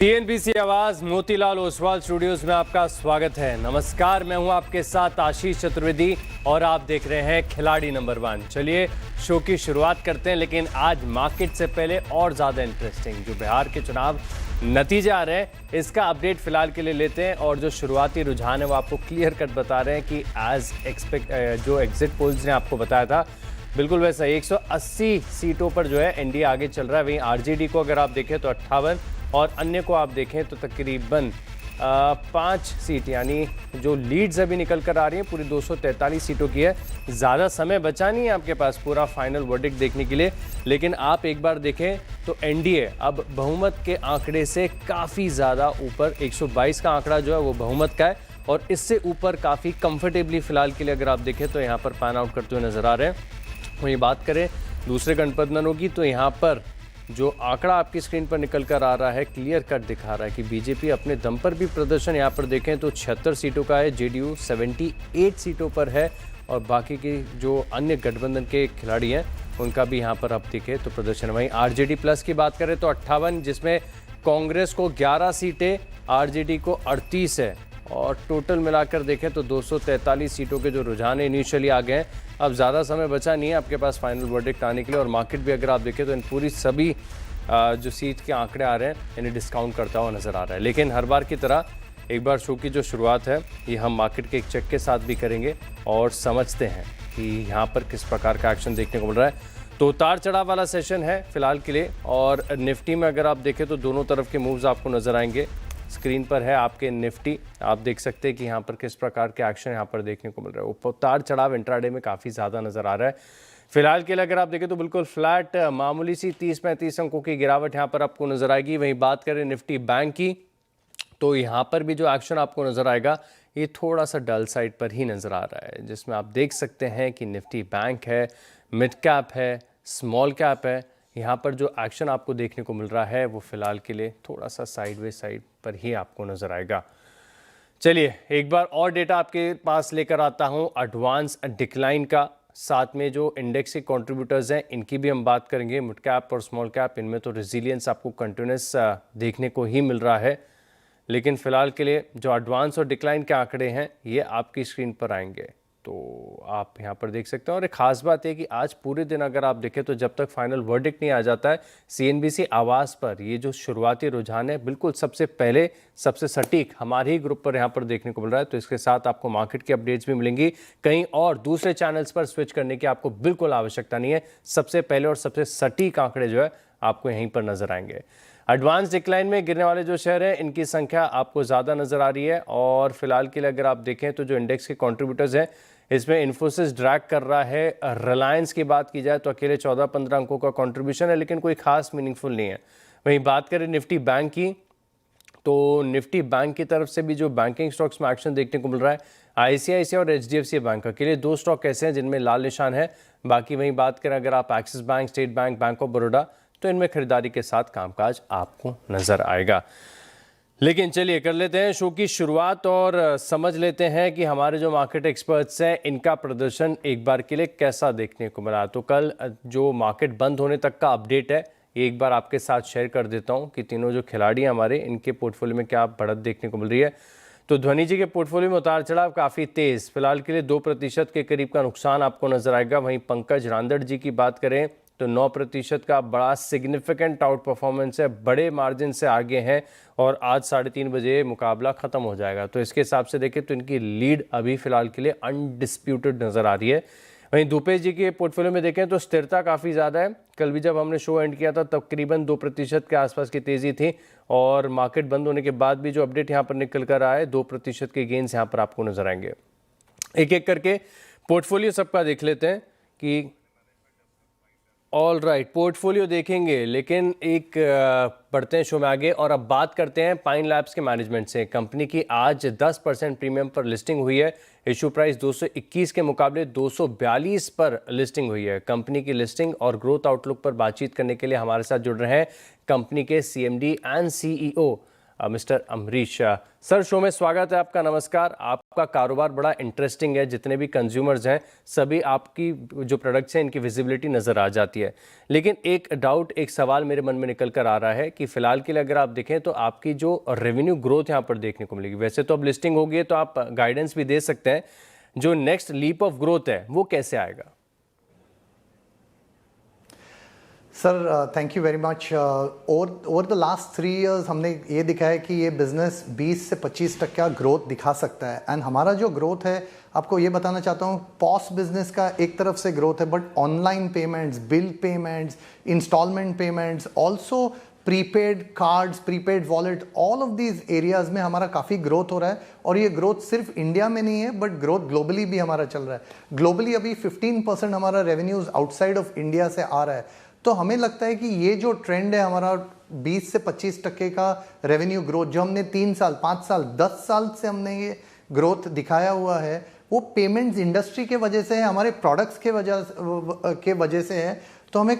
TNBC आवाज Motilal Oswal studios में आपका स्वागत है। नमस्कार, मैं हूं आपके साथ आशीष चतुर्वेदी और आप देख रहे हैं खिलाड़ी नंबर 1। चलिए शो की शुरुआत करते हैं, लेकिन आज मार्केट से पहले और ज़्यादा इंटरेस्टिंग जो बिहार के चुनाव नतीजे आ रहे हैं इसका अपडेट फिलहाल के लिए लेते हैं। और जो शुरुआती रुझान है वो आपको क्लियर कट बता रहे हैं कि एज एक्सपेक्ट जो एग्जिट पोल्स ने आपको बताया था बिल्कुल वैसा 180 सीटों पर जो है एनडीए आगे चल रहा है। वहीं आरजेडी को अगर आप देखें तो 58 और अन्य को आप देखें तो तकरीबन 5 सीट, यानी जो लीड्स अभी निकल कर आ रही हैं पूरी 243 सीटों की है। ज़्यादा समय बचा नहीं है आपके पास पूरा फाइनल वर्डिक्ट देखने के लिए, लेकिन आप एक बार देखें तो एनडीए अब बहुमत के आंकड़े से काफ़ी ज़्यादा ऊपर, 122 का आंकड़ा जो है वो बहुमत का है और इससे ऊपर काफ़ी कंफर्टेबली फिलहाल के लिए अगर आप देखें तो यहाँ पर पैन आउट करते हुए नज़र आ रहे हैं। वहीं बात करें दूसरे गठबंधनों की तो यहाँ पर जो आंकड़ा आपकी स्क्रीन पर निकल कर आ रहा है क्लियर कट दिखा रहा है कि बीजेपी अपने दम पर भी प्रदर्शन यहाँ पर देखें तो 76 सीटों का है, जेडीयू 78 सीटों पर है और बाकी की जो अन्य गठबंधन के खिलाड़ी हैं उनका भी यहाँ पर आप देखें तो प्रदर्शन। वहीं आरजेडी प्लस की बात करें तो 58, जिसमें कांग्रेस को 11 सीटें, आरजेडी को 38 है और टोटल मिलाकर देखें तो 243 सीटों के जो रुझान इनिशियली आ गए हैं। अब ज़्यादा समय बचा नहीं है आपके पास फाइनल वर्डिक्ट आने के लिए और मार्केट भी अगर आप देखें तो इन पूरी सभी जो सीट के आंकड़े आ रहे हैं इन्हें डिस्काउंट करता हुआ नज़र आ रहा है। लेकिन हर बार की तरह एक बार शो की जो शुरुआत है ये हम मार्केट के एक चेक के साथ भी करेंगे और समझते हैं कि यहाँ पर किस प्रकार का एक्शन देखने को मिल रहा है। तो उतार चढ़ाव वाला सेशन है फिलहाल के लिए और निफ्टी में अगर आप देखें तो दोनों तरफ के मूव्स आपको नज़र आएंगे। स्क्रीन पर है आपके निफ्टी, आप देख सकते हैं कि यहाँ पर किस प्रकार के एक्शन यहाँ पर देखने को मिल रहा है। उतार चढ़ाव इंट्राडे में काफ़ी ज़्यादा नज़र आ रहा है। फिलहाल के लिए अगर आप देखें तो बिल्कुल फ्लैट, मामूली सी 30-35 अंकों की गिरावट यहाँ पर आपको नज़र आएगी। वहीं बात करें निफ्टी बैंक की तो यहाँ पर भी जो एक्शन आपको नज़र आएगा ये थोड़ा सा डल साइड पर ही नज़र आ रहा है, जिसमें आप देख सकते हैं कि निफ्टी बैंक है, मिड कैप है, स्मॉल कैप है। यहाँ पर जो एक्शन आपको देखने को मिल रहा है वो फिलहाल के लिए थोड़ा सा साइडवे साइड पर ही आपको नज़र आएगा। चलिए एक बार और डेटा आपके पास लेकर आता हूँ एडवांस डिक्लाइन का, साथ में जो इंडेक्स के कंट्रीब्यूटर्स हैं इनकी भी हम बात करेंगे। मिड कैप और स्मॉल कैप, इनमें तो रेजिलियंस आपको कंटिन्यूस देखने को ही मिल रहा है, लेकिन फिलहाल के लिए जो एडवांस और डिक्लाइन के आंकड़े हैं ये आपकी स्क्रीन पर आएंगे तो आप यहाँ पर देख सकते हैं। और एक ख़ास बात है कि आज पूरे दिन अगर आप देखें तो जब तक फाइनल वर्डिक्ट नहीं आ जाता है सीएनबीसी आवाज़ पर ये जो शुरुआती रुझान है बिल्कुल सबसे पहले सबसे सटीक हमारे ही ग्रुप पर यहाँ पर देखने को मिल रहा है। तो इसके साथ आपको मार्केट की अपडेट्स भी मिलेंगी, कहीं और दूसरे चैनल्स पर स्विच करने की आपको बिल्कुल आवश्यकता नहीं है। सबसे पहले और सबसे सटीक आंकड़े जो है आपको यहीं पर नज़र आएंगे। एडवांस डिक्लाइन में गिरने वाले जो शेयर हैं इनकी संख्या आपको ज़्यादा नज़र आ रही है और फिलहाल के लिए अगर आप देखें तो जो इंडेक्स के कंट्रीब्यूटर्स हैं इसमें इन्फोसिस ड्रैग कर रहा है। रिलायंस की बात की जाए तो अकेले 14-15 अंकों का कंट्रीब्यूशन है, लेकिन कोई खास मीनिंगफुल नहीं है। वहीं बात करें निफ्टी बैंक की तो निफ्टी बैंक की तरफ से भी जो बैंकिंग स्टॉक्स में एक्शन देखने को मिल रहा है, आईसीआईसीआई और एचडीएफसी बैंक, अकेले 2 स्टॉक ऐसे हैं जिनमें लाल निशान है। बाकी वहीं बात करें अगर आप axis bank, state bank, bank of Baroda, तो इनमें खरीदारी के साथ कामकाज आपको नजर आएगा। लेकिन चलिए कर लेते हैं शो की शुरुआत और समझ लेते हैं कि हमारे जो मार्केट एक्सपर्ट्स हैं इनका प्रदर्शन एक बार के लिए कैसा देखने को मिला। तो कल जो मार्केट बंद होने तक का अपडेट है ये एक बार आपके साथ शेयर कर देता हूं कि तीनों जो खिलाड़ी हैं हमारे इनके पोर्टफोलियो में क्या बढ़त देखने को मिल रही है। तो ध्वनि जी के पोर्टफोलियो में उतार चढ़ाव काफ़ी तेज़, फिलहाल के लिए 2% के करीब का नुकसान आपको नजर आएगा। वहीं पंकज रांदड़ जी की बात करें तो 9% का बड़ा सिग्निफिकेंट आउट परफॉर्मेंस है, बड़े मार्जिन से आगे हैं और आज 3:30 बजे मुकाबला ख़त्म हो जाएगा। तो इसके हिसाब से देखें तो इनकी लीड अभी फिलहाल के लिए अनडिस्प्यूटेड नज़र आ रही है। वहीं दुपेश जी के पोर्टफोलियो में देखें तो स्थिरता काफ़ी ज़्यादा है। कल भी जब हमने शो एंड किया था तकरीबन 2% के आसपास की तेज़ी थी और मार्केट बंद होने के बाद भी जो अपडेट यहाँ पर निकल कर आया है 2% के गेंस यहाँ पर आपको नजर आएंगे। एक एक करके पोर्टफोलियो सबका देख लेते हैं कि ऑल राइट पोर्टफोलियो देखेंगे, लेकिन एक बढ़ते हैं शो में आगे और अब बात करते हैं पाइन लैब्स के मैनेजमेंट से। कंपनी की आज 10% प्रीमियम पर लिस्टिंग हुई है। इशू प्राइस 221 के मुकाबले 242 पर लिस्टिंग हुई है। कंपनी की लिस्टिंग और ग्रोथ आउटलुक पर बातचीत करने के लिए हमारे साथ जुड़ रहे हैं कंपनी के CMD and CEO mister Amrish. Sir, show में स्वागत है आपका। नमस्कार। आपका कारोबार बड़ा इंटरेस्टिंग है, जितने भी कंज्यूमर्स हैं सभी आपकी जो प्रोडक्ट्स हैं इनकी विजिबिलिटी नज़र आ जाती है। लेकिन एक डाउट, एक सवाल मेरे मन में निकल कर आ रहा है कि फ़िलहाल के लिए अगर आप देखें तो आपकी जो रेवेन्यू ग्रोथ यहाँ पर देखने को मिलेगी, वैसे तो अब लिस्टिंग होगी है तो आप गाइडेंस भी दे सकते हैं, जो नेक्स्ट लीप ऑफ ग्रोथ है वो कैसे आएगा? Sir thank you very much. Over the last 3 years हमने ये दिखा है कि ये बिज़नेस 20 से 25% ग्रोथ दिखा सकता है। एंड हमारा जो ग्रोथ है, आपको ये बताना चाहता हूँ, पॉस बिजनेस का एक तरफ से ग्रोथ है, but online payments, bill payments, instalment payments, also prepaid cards, prepaid wallet, all of these areas में हमारा काफ़ी ग्रोथ हो रहा है। और ये ग्रोथ सिर्फ इंडिया में नहीं है, बट ग्रोथ ग्लोबली भी हमारा चल रहा है। ग्लोबली अभी 15% हमारा रेवेन्यूज आउटसाइड ऑफ इंडिया से आ रहा है। तो हमें लगता है कि ये जो ट्रेंड है हमारा 20 से 25% का रेवेन्यू ग्रोथ, जो हमने 3 साल, 5 साल, 10 साल से हमने ये ग्रोथ दिखाया हुआ है, वो पेमेंट्स इंडस्ट्री के वजह से है, हमारे प्रोडक्ट्स के वजह से है। तो हमें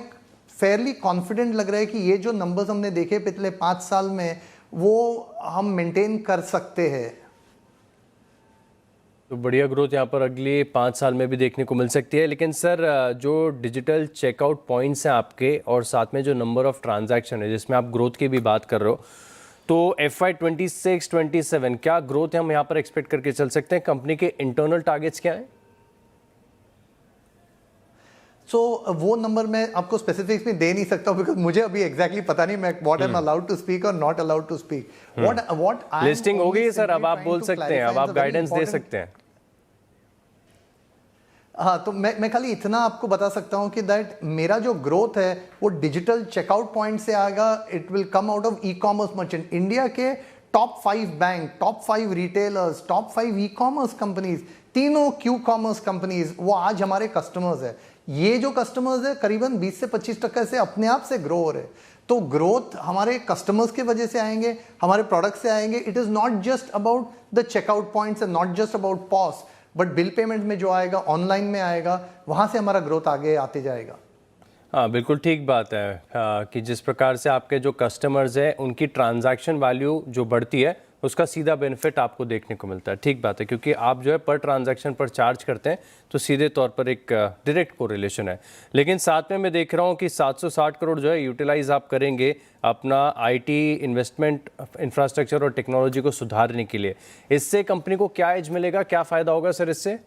फेयरली कॉन्फिडेंट लग रहा है कि ये जो नंबर्स हमने देखे पिछले 5 साल में, वो हम मेंटेन कर सकते हैं। तो बढ़िया ग्रोथ यहाँ पर अगले 5 साल में भी देखने को मिल सकती है। लेकिन सर, जो डिजिटल चेकआउट पॉइंट्स हैं आपके और साथ में जो नंबर ऑफ ट्रांजैक्शन है जिसमें आप ग्रोथ की भी बात कर रहे हो, तो FY 26-27 क्या ग्रोथ हम यहाँ पर एक्सपेक्ट करके चल सकते हैं? कंपनी के इंटरनल टारगेट्स क्या हैं? वो नंबर मैं आपको स्पेसिफिक्स में दे नहीं सकता, बिकॉज मुझे अभी एग्जैक्टली पता नहीं मैं what I am allowed to speak और not allowed to speak. What listing हो गई है सर, अब आप बोल सकते हैं, अब आप गाइडेंस दे सकते हैं। हाँ, तो मैं खाली इतना आपको बता सकता हूँ कि दैट मेरा जो ग्रोथ है वो डिजिटल चेकआउट पॉइंट से आएगा। It will come out of e commerce merchant. India के top 5 bank, top 5 retailers, top 5 e commerce companies, तीनों क्यू कॉमर्स कंपनीज, वो आज हमारे कस्टमर्स है। ये जो कस्टमर्स है करीबन 20 से 25% से अपने आप से ग्रो हो रहे। तो ग्रोथ हमारे कस्टमर्स की वजह से आएंगे, हमारे प्रोडक्ट से आएंगे। It is not just about the checkout points and not just about POS, but bill payment में जो आएगा, ऑनलाइन में आएगा, वहां से हमारा ग्रोथ आगे आते जाएगा। हाँ, बिल्कुल ठीक बात है कि जिस प्रकार से आपके जो कस्टमर्स हैं उनकी ट्रांजैक्शन वैल्यू जो बढ़ती है उसका सीधा बेनिफिट आपको देखने को मिलता है। ठीक बात है, क्योंकि आप जो है पर ट्रांजैक्शन पर चार्ज करते हैं तो सीधे तौर पर एक डायरेक्ट कोरिलेशन है। लेकिन साथ में मैं देख रहा हूँ कि 760 करोड़ जो है यूटिलाइज आप करेंगे अपना IT इन्वेस्टमेंट, इंफ्रास्ट्रक्चर और टेक्नोलॉजी को सुधारने के लिए। इससे कंपनी को क्या एज मिलेगा, क्या फ़ायदा होगा सर इससे?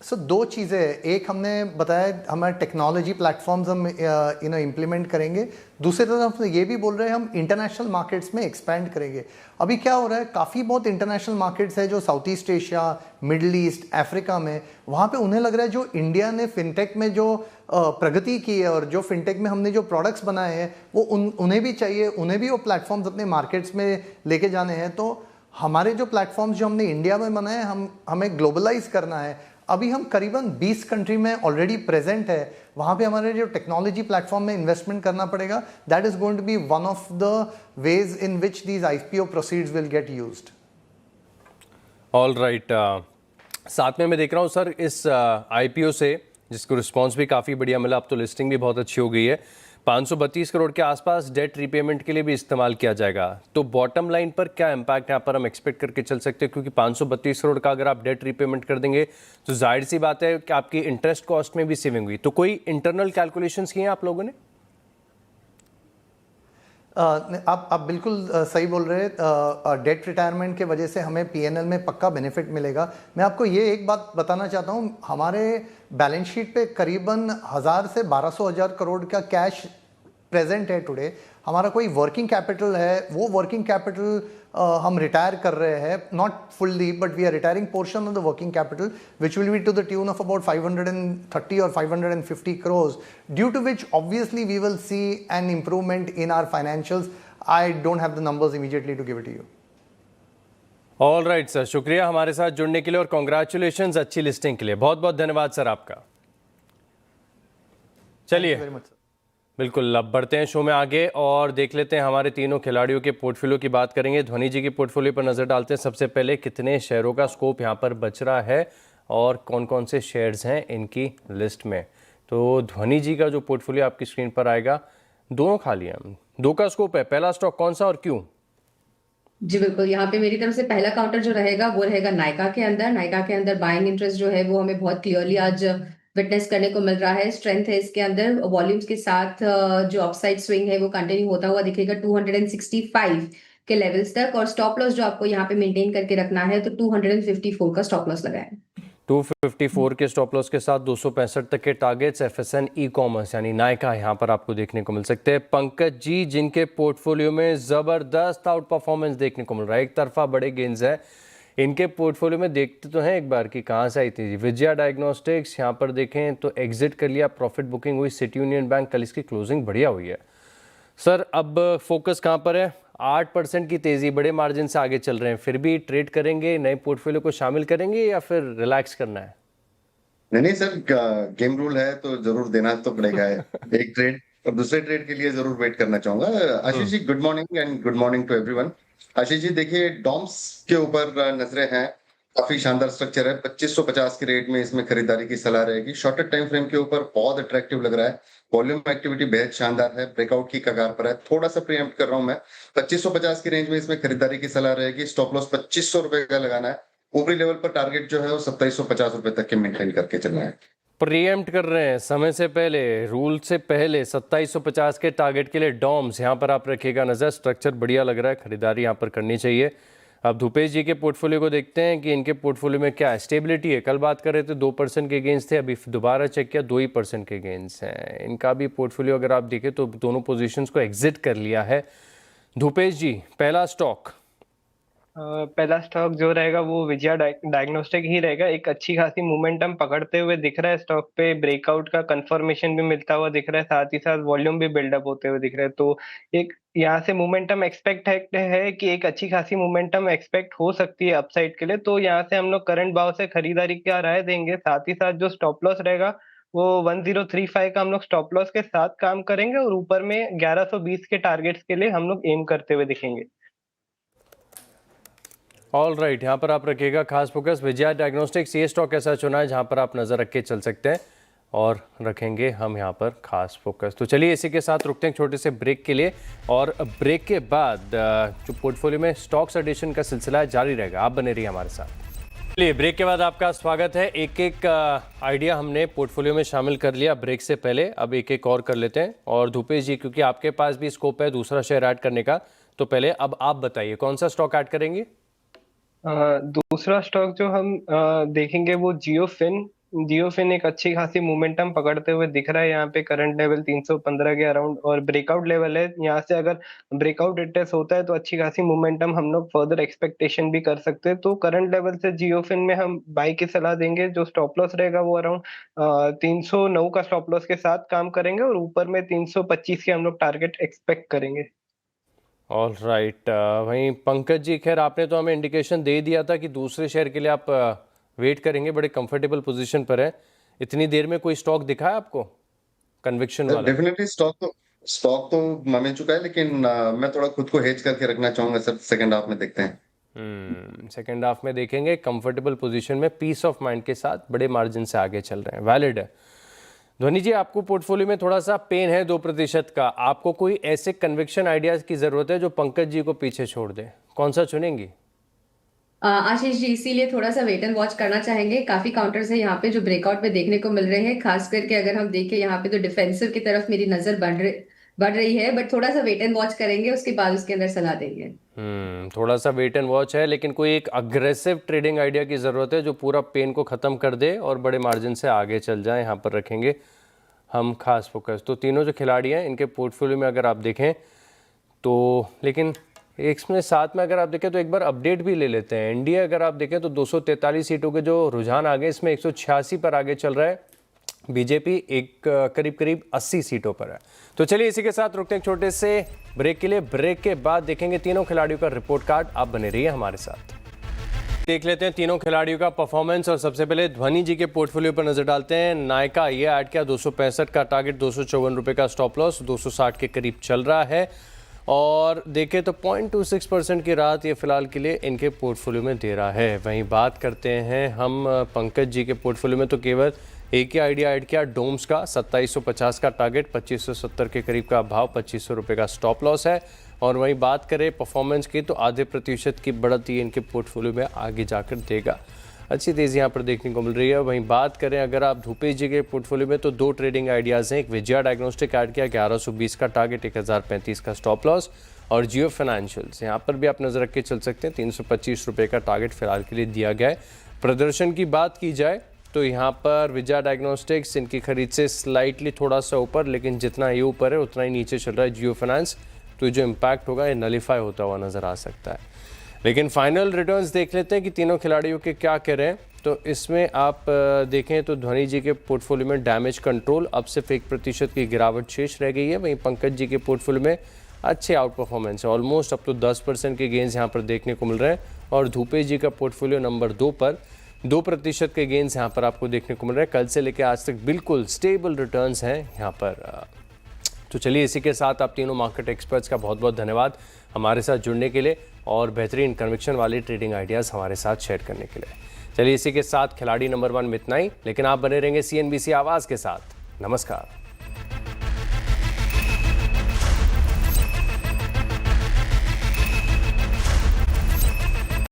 सो 2 चीज़ें हैं। एक हमने बताया हमारे टेक्नोलॉजी प्लेटफॉर्म्स हम इम्प्लीमेंट करेंगे। दूसरी तरफ ये भी बोल रहे हैं हम इंटरनेशनल मार्केट्स में एक्सपैंड करेंगे। अभी क्या हो रहा है, काफ़ी बहुत इंटरनेशनल मार्केट्स है जो south east Asia, middle east, Africa में, वहाँ पे उन्हें लग रहा है जो इंडिया ने फिनटेक में जो प्रगति की है और जो फिनटेक में हमने जो प्रोडक्ट्स बनाए हैं वो उन्हें भी चाहिए, उन्हें भी वो प्लेटफॉर्म्स अपने मार्केट्स में लेके जाने हैं। तो हमारे जो प्लेटफॉर्म्स जो हमने इंडिया में बनाए हैं, हमें ग्लोबलाइज करना है। अभी हम करीबन 20 कंट्री में ऑलरेडी प्रेजेंट है। वहां पे हमारे जो टेक्नोलॉजी प्लेटफॉर्म में इन्वेस्टमेंट करना पड़ेगा। That is going to be one of the ways in which these IPO proceeds will get used. All right. साथ में मैं देख रहा हूँ सर इस IPO से जिसको रिस्पांस भी काफ़ी बढ़िया मिला, अब तो लिस्टिंग भी बहुत अच्छी हो गई है, 532 करोड़ के आसपास डेट रीपेमेंट के लिए भी इस्तेमाल किया जाएगा। तो बॉटम लाइन पर क्या इम्पैक्ट यहाँ पर हम एक्सपेक्ट करके चल सकते हैं? क्योंकि 532 करोड़ का अगर आप डेट रीपेमेंट कर देंगे तो जाहिर सी बात है कि आपकी इंटरेस्ट कॉस्ट में भी सेविंग हुई। तो कोई इंटरनल कैलकुलेशंस किए हैं आप लोगों ने? आप बिल्कुल सही बोल रहे हैं। डेट रिटायरमेंट के वजह से हमें PNL में पक्का बेनिफिट मिलेगा। मैं आपको ये एक बात बताना चाहता हूँ, हमारे बैलेंस शीट पे करीबन 1000 से 1200 करोड़ का कैश प्रेजेंट है टुडे। हमारा कोई वर्किंग कैपिटल है, वो वर्किंग कैपिटल हम रिटायर कर रहे हैं, not fully but we are retiring portion of the working capital which will be to the tune of about 530 or 550 crores, due to which obviously we will see an improvement in our financials. I don't have the numbers immediately to give it to you. All right sir, शुक्रिया हमारे साथ जुड़ने के लिए और congratulations अच्छी listing के लिए। बहुत बहुत धन्यवाद सर आपका। चलिए बिल्कुल, अब बढ़ते हैं शो में आगे और देख लेते हैं हमारे तीनों खिलाड़ियों के पोर्टफोलियो की बात करेंगे। ध्वनि जी की पोर्टफोलियो पर नज़र डालते हैं। सबसे पहले कितने शेयरों का स्कोप यहाँ पर बच रहा है और कौन कौन से शेयर्स हैं इनकी लिस्ट में। तो ध्वनि जी का जो पोर्टफोलियो आपकी स्क्रीन पर आएगा, दोनों खाली हैं। दो का स्कोप है, पहला स्टॉक कौन सा और क्यों? जी बिल्कुल, यहाँ पे मेरी तरफ से पहला काउंटर जो रहेगा वो रहेगा नायका के अंदर। नायका के अंदर बाइंग इंटरेस्ट जो है वो हमें बहुत क्लियरली आज विटनेस करने को मिल रहा है। स्ट्रेंथ है इसके अंदर, वॉल्यूम्स के साथ जो अपसाइड स्विंग है वो कंटिन्यू होता हुआ दिखेगा 265 के लेवल्स तक। और स्टॉप लॉस जो आपको यहाँ पे मेंटेन करके रखना है तो 254 का स्टॉप लॉस लगाए। 254 के स्टॉप लॉस के साथ 265 तक के टारगेट्स एफएसएन ई कॉमर्स यानी नायका यहाँ पर आपको देखने को मिल सकते हैं। पंकज जी, जिनके पोर्टफोलियो में ज़बरदस्त आउट परफॉर्मेंस देखने को मिल रहा है, एक तरफा बड़े गेंस है, इनके पोर्टफोलियो में देखते तो हैं एक बार कि कहाँ से आई थी। विजया डायग्नोस्टिक्स यहाँ पर देखें तो एग्जिट कर लिया, प्रॉफिट बुकिंग हुई। सिटी यूनियन बैंक कल इसकी क्लोजिंग बढ़िया हुई है। सर अब फोकस कहाँ पर है? 8% की तेज़ी, बड़े मार्जिन से आगे चल रहे हैं, फिर भी ट्रेड करेंगे, नए पोर्टफोलियो को शामिल करेंगे या फिर रिलैक्स करना है? नहीं सर, गेम रूल है तो जरूर देना तो पड़ेगा है। एक ट्रेड और दूसरे ट्रेड के लिए जरूर वेट करना चाहूंगा। Ashish ji, good morning and good morning to everyone. Ashish ji देखिए, डॉम्स के ऊपर नजरें हैं, काफी शानदार स्ट्रक्चर है। 2550 के रेट में इसमें खरीदारी की सलाह रहेगी। शॉर्टर टाइम फ्रेम के ऊपर बहुत अट्रैक्टिव लग रहा है, वॉल्यूम एक्टिविटी बेहद शानदार है, ब्रेकआउट की कगार पर है। थोड़ा सा प्रीएम्प्ट कर रहा हूं मैं, 2550 की रेंज में इसमें खरीदारी की सलाह रहेगी। स्टॉप लॉस 2500 रुपए का लगाना है। ऊपरी लेवल पर टारगेट जो है वो 2750 रुपए तक के मेंटेन करके चलना है। प्रीएम्प्ट कर रहे हैं समय से पहले, रूल से पहले 2750 के टारगेट के लिए डॉम्स यहाँ पर आप रखिएगा नज़र। स्ट्रक्चर बढ़िया लग रहा है, खरीदारी यहाँ पर करनी चाहिए। अब धूपेश जी के पोर्टफोलियो को देखते हैं कि इनके पोर्टफोलियो में क्या है, स्टेबिलिटी है। कल बात कर रहे थे 2% के गेंस थे, अभी दोबारा चेक किया 2% के गेंस हैं। इनका भी पोर्टफोलियो अगर आप देखें तो दोनों पोजीशंस को एग्जिट कर लिया है। धूपेश जी, पहला स्टॉक पहला स्टॉक जो रहेगा वो विजया डायग्नोस्टिक ही रहेगा। एक अच्छी खासी मोमेंटम पकड़ते हुए दिख रहा है स्टॉक पे, ब्रेकआउट का कंफर्मेशन भी मिलता हुआ दिख रहा है, साथ ही साथ वॉल्यूम भी बिल्डअप होते हुए दिख रहा है। तो एक यहाँ से मोमेंटम एक्सपेक्ट है कि एक अच्छी खासी मोमेंटम एक्सपेक्ट हो सकती है अपसाइड के लिए। तो यहाँ से हम लोग करंट भाव से खरीदारी का राय देंगे। साथ ही साथ जो स्टॉप लॉस रहेगा वो 1035 का हम लोग स्टॉप लॉस के साथ काम करेंगे और ऊपर में 1120 के टारगेट्स के लिए हम लोग एम करते हुए दिखेंगे। ऑल राइट, यहाँ पर आप रखिएगा खास फोकस। विजया डायग्नोस्टिक्स ये स्टॉक ऐसा चुना है जहाँ पर आप नज़र रख के चल सकते हैं और रखेंगे हम यहाँ पर खास फोकस। तो चलिए इसी के साथ रुकते हैं छोटे से ब्रेक के लिए, और ब्रेक के बाद जो पोर्टफोलियो में स्टॉक्स एडिशन का सिलसिला है जारी रहेगा, आप बने रहिए हमारे साथ। चलिए ब्रेक के बाद आपका स्वागत है। एक एक आइडिया हमने पोर्टफोलियो में शामिल कर लिया ब्रेक से पहले, अब एक एक और कर लेते हैं। और धूपेश जी, क्योंकि आपके पास भी स्कोप है दूसरा शेयर ऐड करने का, तो पहले अब आप बताइए कौन सा स्टॉक ऐड करेंगे? दूसरा स्टॉक जो हम देखेंगे वो जियोफिन एक अच्छी खासी मोमेंटम पकड़ते हुए दिख रहा है। यहाँ पे करंट लेवल 315 के अराउंड और ब्रेकआउट लेवल है। यहाँ से अगर ब्रेकआउट रिटेस्ट होता है तो अच्छी खासी मोमेंटम हम लोग फर्दर एक्सपेक्टेशन भी कर सकते हैं। तो करंट लेवल से जियोफिन में हम बाई की सलाह देंगे। जो स्टॉप लॉस रहेगा वो अराउंड 309 का स्टॉप लॉस के साथ काम करेंगे और ऊपर में 325 के हम लोग टारगेट एक्सपेक्ट करेंगे। ऑल राइट, वहीं पंकज जी, खैर आपने तो हमें इंडिकेशन दे दिया था कि दूसरे शेयर के लिए आप वेट करेंगे, बड़े कंफर्टेबल पोजीशन पर है। इतनी देर में कोई स्टॉक दिखा है आपको कन्विक्शन वाला? डेफिनेटली स्टॉक तो मिल चुका है, लेकिन मैं थोड़ा खुद को हेज करके रखना चाहूंगा सर। सेकंड हाफ में देखते हैं। सेकंड हाफ में देखेंगे, कंफर्टेबल पोजीशन में पीस ऑफ माइंड के साथ बड़े मार्जिन से आगे चल रहे हैं, वैलिड है। ध्वनि जी, आपको पोर्टफोलियो में थोड़ा सा पेन है 2% का, आपको कोई ऐसे कन्विक्शन आइडियाज की जरूरत है जो पंकज जी को पीछे छोड़ दे, कौन सा चुनेंगी? आशीष जी, इसीलिए थोड़ा सा वेट एंड वॉच करना चाहेंगे। काफी काउंटर्स है यहाँ पे जो ब्रेकआउट में देखने को मिल रहे हैं। खास करके अगर हम देखें यहाँ पे तो डिफेंसिव की तरफ मेरी नजर बढ़ रही है, बट थोड़ा सा वेट एंड वॉच करेंगे, उसके बाद उसके अंदर सलाह देंगे। थोड़ा सा वेट एंड वॉच है, लेकिन कोई एक अग्रेसिव ट्रेडिंग आइडिया की जरूरत है जो पूरा पेन को खत्म कर दे और बड़े मार्जिन से आगे चल जाए, यहाँ पर रखेंगे हम खास फोकस। तो तीनों जो खिलाड़ी हैं इनके पोर्टफोलियो में अगर आप देखें तो, लेकिन इसमें साथ में अगर आप देखें तो एक बार अपडेट भी ले लेते हैं। इंडिया अगर आप देखें तो 243 सीटों के जो रुझान आ गए, इसमें 186 पर आगे चल रहा है। बीजेपी एक करीब 80 सीटों पर है। तो चलिए इसी के साथ रुकते हैं छोटे से ब्रेक के लिए। ब्रेक के बाद देखेंगे तीनों खिलाड़ियों का रिपोर्ट कार्ड, आप बने रहिए हमारे साथ। देख लेते हैं तीनों खिलाड़ियों का परफॉर्मेंस, और सबसे पहले ध्वनि जी के पोर्टफोलियो पर नजर डालते हैं। नायका ये ऐड किया 265 का टारगेट, 254 रुपये का स्टॉप लॉस, 260 के करीब चल रहा है। और देखें तो 0.26% की राहत ये फिलहाल के लिए इनके पोर्टफोलियो में दे रहा है। वहीं बात करते हैं हम पंकज जी के पोर्टफोलियो में, तो केवल एक ही आइडिया ऐड किया डोम्स का 2750 का टारगेट, 2570 के करीब का भाव, 2500 रुपये का स्टॉप लॉस है। और वहीं बात करें परफॉर्मेंस की तो आधे प्रतिशत की बढ़त ये इनके पोर्टफोलियो में आगे जाकर देगा। अच्छी तेज़ी यहाँ पर देखने को मिल रही है। वहीं बात करें अगर आप धूपेश जी के पोर्टफोलियो में तो दो ट्रेडिंग आइडियाज़ हैं। एक विजया डायग्नोस्टिक ऐड किया 1120 का टारगेट, 1035 का स्टॉप लॉस। और जियो फाइनेंशियल्स यहाँ पर भी आप नज़र रख के चल सकते हैं, 325 रुपये का टारगेट फिलहाल के लिए दिया गया है। प्रदर्शन की बात की जाए तो यहाँ पर विजया डायग्नोस्टिक्स इनकी खरीद से स्लाइटली थोड़ा सा ऊपर, लेकिन जितना ये ऊपर है उतना ही नीचे चल रहा है जियो फाइनेंस, तो जो इम्पैक्ट होगा ये नलीफाई होता हुआ नज़र आ सकता है। लेकिन फाइनल रिटर्न्स देख लेते हैं कि तीनों खिलाड़ियों के क्या कह रहे हैं। तो इसमें आप देखें तो ध्वनि जी के पोर्टफोलियो में डैमेज कंट्रोल, अब सिर्फ 1% की गिरावट शेष रह गई है। वहीं पंकज जी के पोर्टफोलियो में अच्छे आउट परफॉर्मेंस है, ऑलमोस्ट अब तो 10% के गेंस यहाँ पर देखने को मिल रहे हैं। और धूपेश जी का पोर्टफोलियो नंबर 2 पर 2% के गेंस यहाँ पर आपको देखने को मिल रहे हैं। कल से लेकर आज तक बिल्कुल स्टेबल रिटर्न्स हैं यहाँ पर। तो चलिए इसी के साथ आप तीनों मार्केट एक्सपर्ट्स का बहुत बहुत धन्यवाद हमारे साथ जुड़ने के लिए और बेहतरीन कन्विक्शन वाले ट्रेडिंग आइडियाज़ हमारे साथ शेयर करने के लिए। चलिए इसी के साथ खिलाड़ी नंबर 1 में इतना ही, लेकिन आप बने रहेंगे CNBC आवाज़ के साथ। नमस्कार।